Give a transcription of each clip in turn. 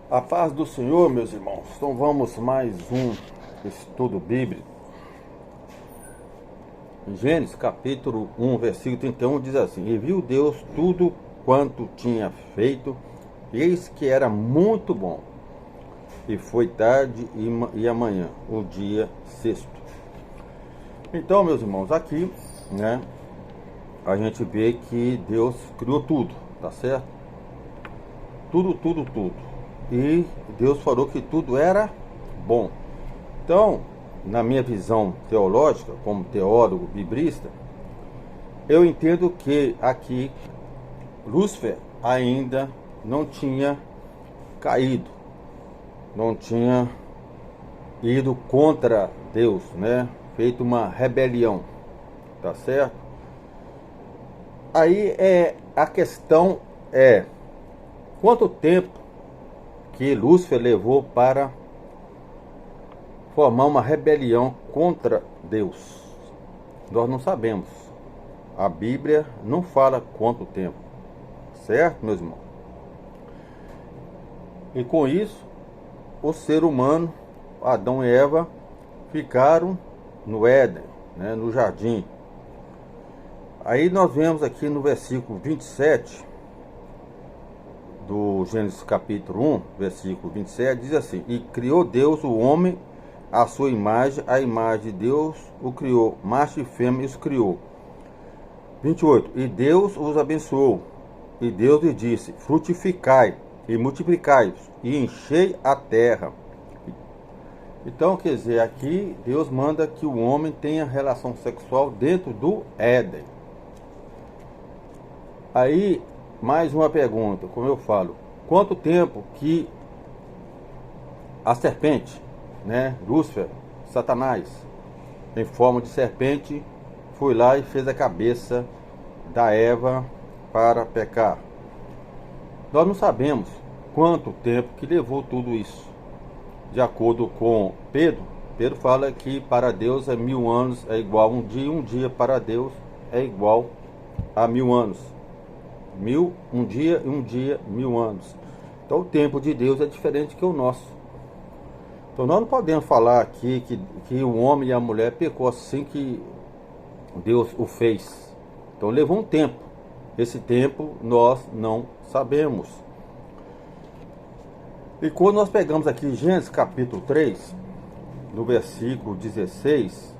A paz do Senhor, meus irmãos. Então vamos mais um estudo bíblico. Gênesis capítulo 1, versículo 31 diz assim: E viu Deus tudo quanto tinha feito, eis que era muito bom. E foi tarde e amanhã, o dia sexto. Então, meus irmãos, aqui, né, a gente vê que Deus criou tudo, tá certo? Tudo. E Deus falou que tudo era bom. Então, na minha visão teológica, como teólogo biblista, eu entendo que aqui Lúcifer ainda não tinha caído, não tinha ido contra Deus, né? Feito uma rebelião, tá certo? Aí a questão é quanto tempo que Lúcifer levou para formar uma rebelião contra Deus. Nós não sabemos. A Bíblia não fala quanto tempo. Certo, meus irmãos? E com isso, o ser humano, Adão e Eva, ficaram no Éden, né, no jardim. Aí nós vemos aqui no versículo 27 do Gênesis capítulo 1, versículo 27, diz assim: E criou Deus o homem à sua imagem, a imagem de Deus o criou, macho e fêmea os criou. 28. E Deus os abençoou, e Deus lhe disse: Frutificai e multiplicai-vos, e enchei a terra. Então, quer dizer, aqui Deus manda que o homem tenha relação sexual dentro do Éden. Aí, mais uma pergunta, como eu falo, quanto tempo que a serpente, né, Lúcifer, Satanás, em forma de serpente, foi lá e fez a cabeça da Eva para pecar? Nós não sabemos quanto tempo que levou tudo isso. De acordo com Pedro fala que para Deus é 1000 anos é igual a um dia para Deus é igual a 1000 anos. Um dia, 1000 anos. Então o tempo de Deus é diferente que o nosso. Então nós não podemos falar aqui que o homem e a mulher pecou assim que Deus o fez. Então levou um tempo. Esse tempo nós não sabemos. E quando nós pegamos aqui Gênesis capítulo 3, no versículo 16,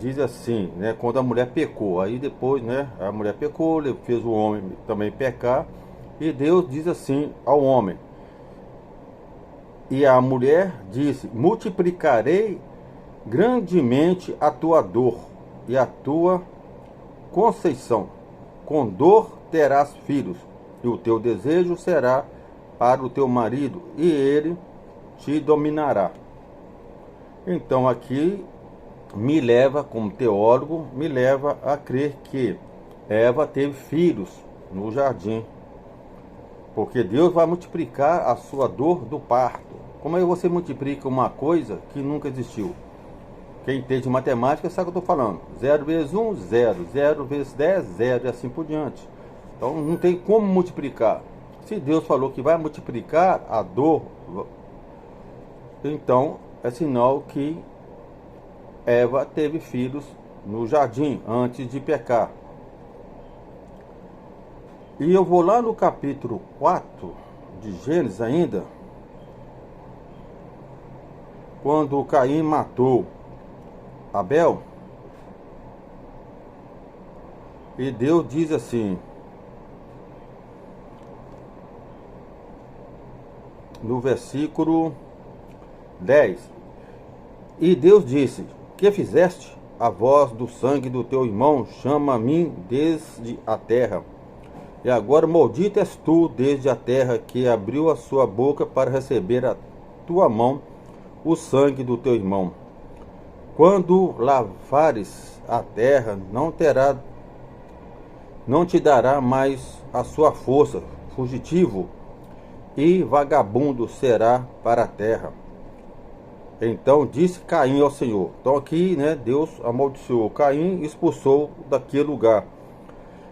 diz assim, né, quando a mulher pecou, aí depois, né, a mulher pecou, fez o homem também pecar, e Deus diz assim ao homem, e a mulher disse: multiplicarei grandemente a tua dor e a tua conceição, com dor terás filhos, e o teu desejo será para o teu marido, e ele te dominará. Então aqui me leva, como teólogo, me leva a crer que Eva teve filhos no jardim, porque Deus vai multiplicar a sua dor do parto. Como é que você multiplica uma coisa que nunca existiu? Quem entende matemática sabe o que eu estou falando. 0 vezes 1, 0. 0 vezes 10, 0 e assim por diante. Então não tem como multiplicar. Se Deus falou que vai multiplicar a dor, então é sinal que Eva teve filhos no jardim antes de pecar. E eu vou lá no capítulo 4 de Gênesis ainda, quando Caim matou Abel, e Deus diz assim, no versículo 10: E Deus disse: Que fizeste? A voz do sangue do teu irmão chama a mim desde a terra. E agora maldito és tu desde a terra, que abriu a sua boca para receber a tua mão o sangue do teu irmão. Quando lavares a terra, não te dará mais a sua força, fugitivo e vagabundo será para a terra. Então disse Caim ao Senhor. Então aqui, né, Deus amaldiçoou Caim e expulsou daquele lugar.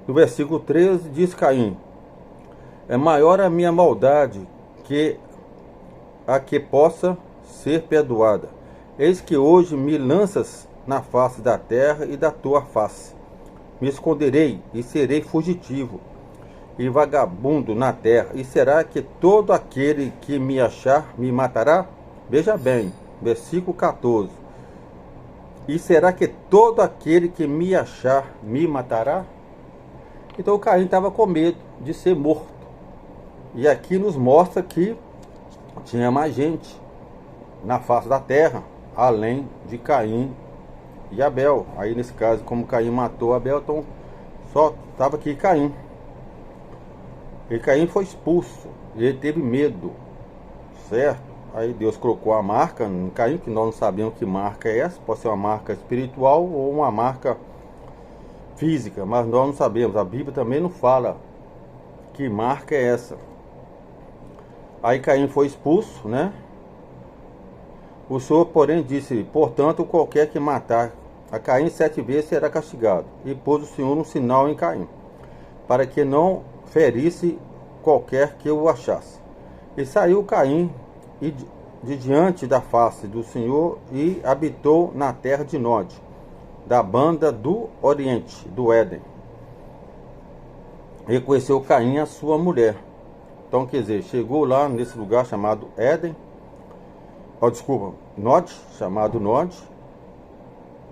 No versículo 13 diz Caim: É maior a minha maldade que a que possa ser perdoada. Eis que hoje me lanças na face da terra e da tua face. Me esconderei e serei fugitivo e vagabundo na terra. E será que todo aquele que me achar me matará? Veja bem, versículo 14. E será que todo aquele que me achar me matará? Então Caim estava com medo de ser morto. E aqui nos mostra que tinha mais gente na face da terra, além de Caim e Abel. Aí nesse caso, como Caim matou Abel, então só estava aqui Caim. E Caim foi expulso, ele teve medo, certo? Aí Deus colocou a marca em Caim, que nós não sabemos que marca é essa, pode ser uma marca espiritual ou uma marca física, mas nós não sabemos, a Bíblia também não fala que marca é essa. Aí Caim foi expulso, né? O Senhor, porém, disse: portanto, qualquer que matar a Caim 7 vezes será castigado. E pôs o Senhor um sinal em Caim, para que não ferisse qualquer que o achasse. E saiu Caim de diante da face do Senhor e habitou na terra de Nod, da banda do oriente, do Éden. Reconheceu Caim a sua mulher. Então, quer dizer, chegou lá nesse lugar chamado Éden, Nod, chamado Nod,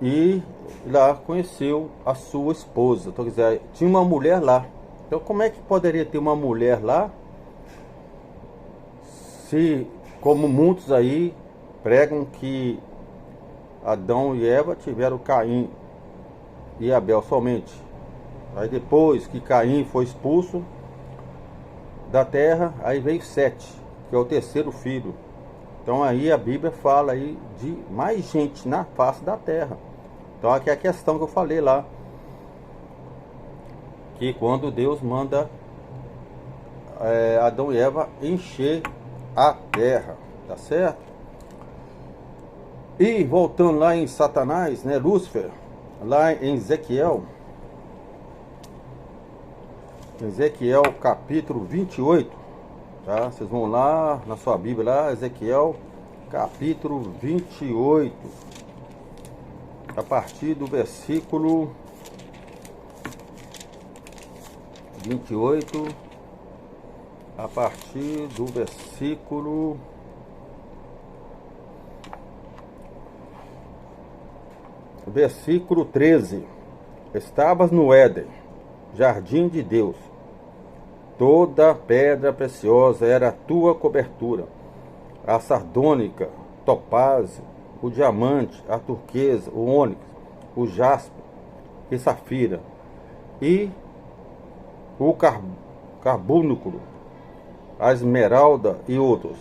e lá conheceu a sua esposa. Então, quer dizer, tinha uma mulher lá. Então, como é que poderia ter uma mulher lá, se, como muitos aí pregam que Adão e Eva tiveram Caim e Abel somente. Aí depois que Caim foi expulso da terra, aí veio Sete, que é o terceiro filho. Então aí a Bíblia fala aí de mais gente na face da terra. Então aqui é a questão que eu falei lá, que quando Deus manda Adão e Eva encher a terra, tá certo? E voltando lá em Satanás, né, Lúcifer, lá em Ezequiel capítulo 28, tá? Vocês vão lá na sua Bíblia, lá, Ezequiel capítulo 28, a partir do versículo 28, a partir do versículo 13. Estavas no Éden, jardim de Deus. Toda pedra preciosa era a tua cobertura, a sardônica, topázio, o diamante, a turquesa, o ônix, o jaspe e safira, e o carbúnculo, a esmeralda e outros.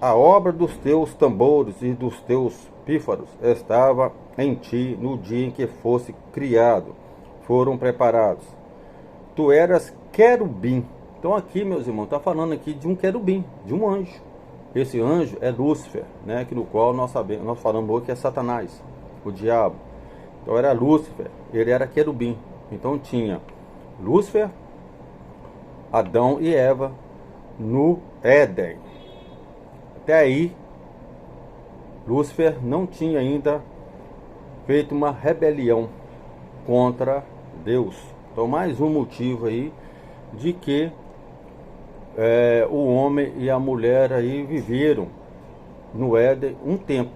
A obra dos teus tambores e dos teus pífaros estava em ti no dia em que fosse criado, foram preparados. Tu eras querubim. Então aqui, meus irmãos, está falando aqui de um querubim, de um anjo. Esse anjo é Lúcifer, né, que no qual nós falamos hoje que é Satanás, o diabo. Então era Lúcifer, ele era querubim. Então tinha Lúcifer, Adão e Eva no Éden. Até aí, Lúcifer não tinha ainda feito uma rebelião contra Deus. Então mais um motivo aí de que o homem e a mulher aí viveram no Éden um tempo.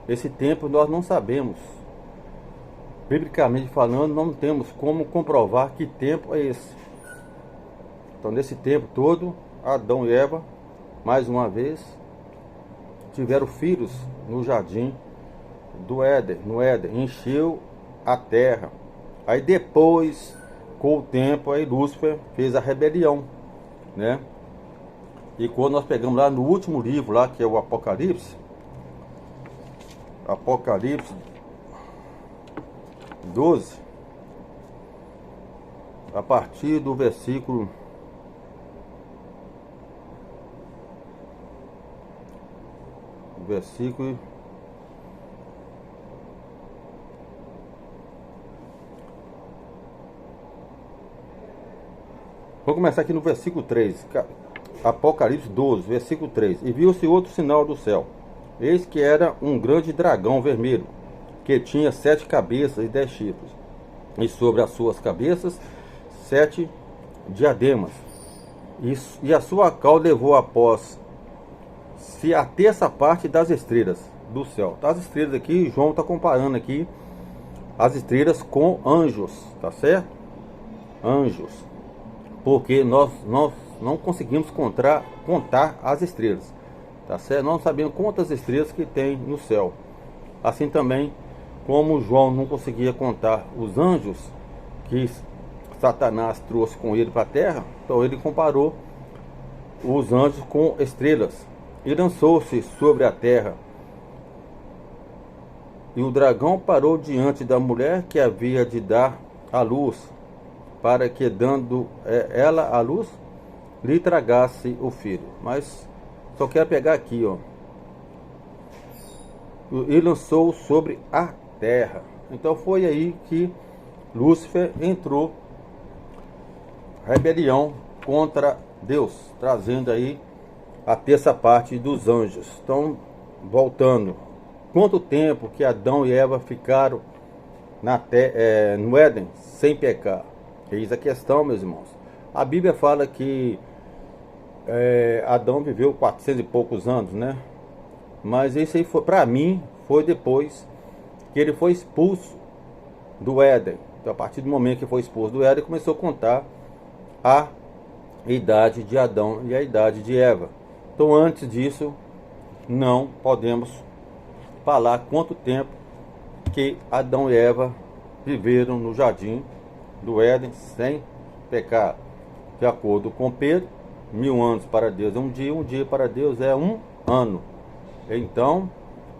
Esse tempo nós não sabemos, biblicamente falando, não temos como comprovar que tempo é esse. Então nesse tempo todo, Adão e Eva, mais uma vez, tiveram filhos no jardim do Éden, no Éden, encheu a terra. Aí depois, com o tempo, aí Lúcifer fez a rebelião, né? E quando nós pegamos lá no último livro lá, que é o Apocalipse 12, a partir do versículo vou começar aqui no versículo 3. Apocalipse 12, versículo 3. E viu-se outro sinal do céu. Eis que era um grande dragão vermelho, que tinha 7 cabeças e 10 chifres, e sobre as suas cabeças 7 diademas. E a sua cauda levou após se a terça parte das estrelas do céu. As estrelas aqui, João está comparando aqui as estrelas com anjos, tá certo? Anjos. Porque nós não conseguimos contar as estrelas, tá certo? Nós não sabemos quantas estrelas que tem no céu. Assim também como João não conseguia contar os anjos que Satanás trouxe com ele para a terra, então ele comparou os anjos com estrelas e lançou-se sobre a terra. E o dragão parou diante da mulher que havia de dar à luz, para que, dando ela à luz, lhe tragasse o filho. Mas só quero pegar aqui, ó. E lançou sobre a terra. Então foi aí que Lúcifer entrou, rebelião contra Deus, trazendo aí a terça parte dos anjos. Então, voltando, quanto tempo que Adão e Eva ficaram no Éden sem pecar? Eis a questão, meus irmãos. A Bíblia fala que Adão viveu 400 e poucos anos, né? Mas isso aí, para mim, foi depois que ele foi expulso do Éden. Então, a partir do momento que foi expulso do Éden, começou a contar a idade de Adão e a idade de Eva. Então, antes disso, não podemos falar quanto tempo que Adão e Eva viveram no jardim do Éden sem pecar. De acordo com Pedro, 1000 anos para Deus é um dia para Deus é um ano. Então,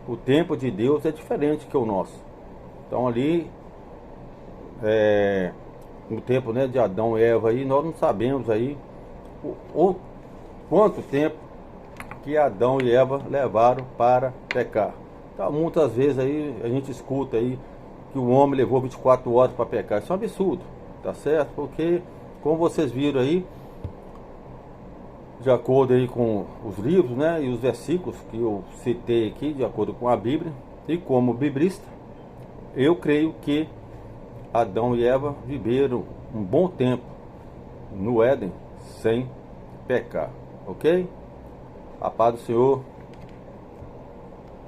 o tempo de Deus é diferente que o nosso. Então, ali, no tempo, né, de Adão e Eva, aí, nós não sabemos aí quanto tempo que Adão e Eva levaram para pecar. Então, muitas vezes aí a gente escuta aí que o homem levou 24 horas para pecar. Isso é um absurdo, tá certo? Porque, como vocês viram aí, de acordo aí com os livros, né, e os versículos que eu citei aqui, de acordo com a Bíblia, e como biblista, eu creio que Adão e Eva viveram um bom tempo no Éden sem pecar, ok? A paz do Senhor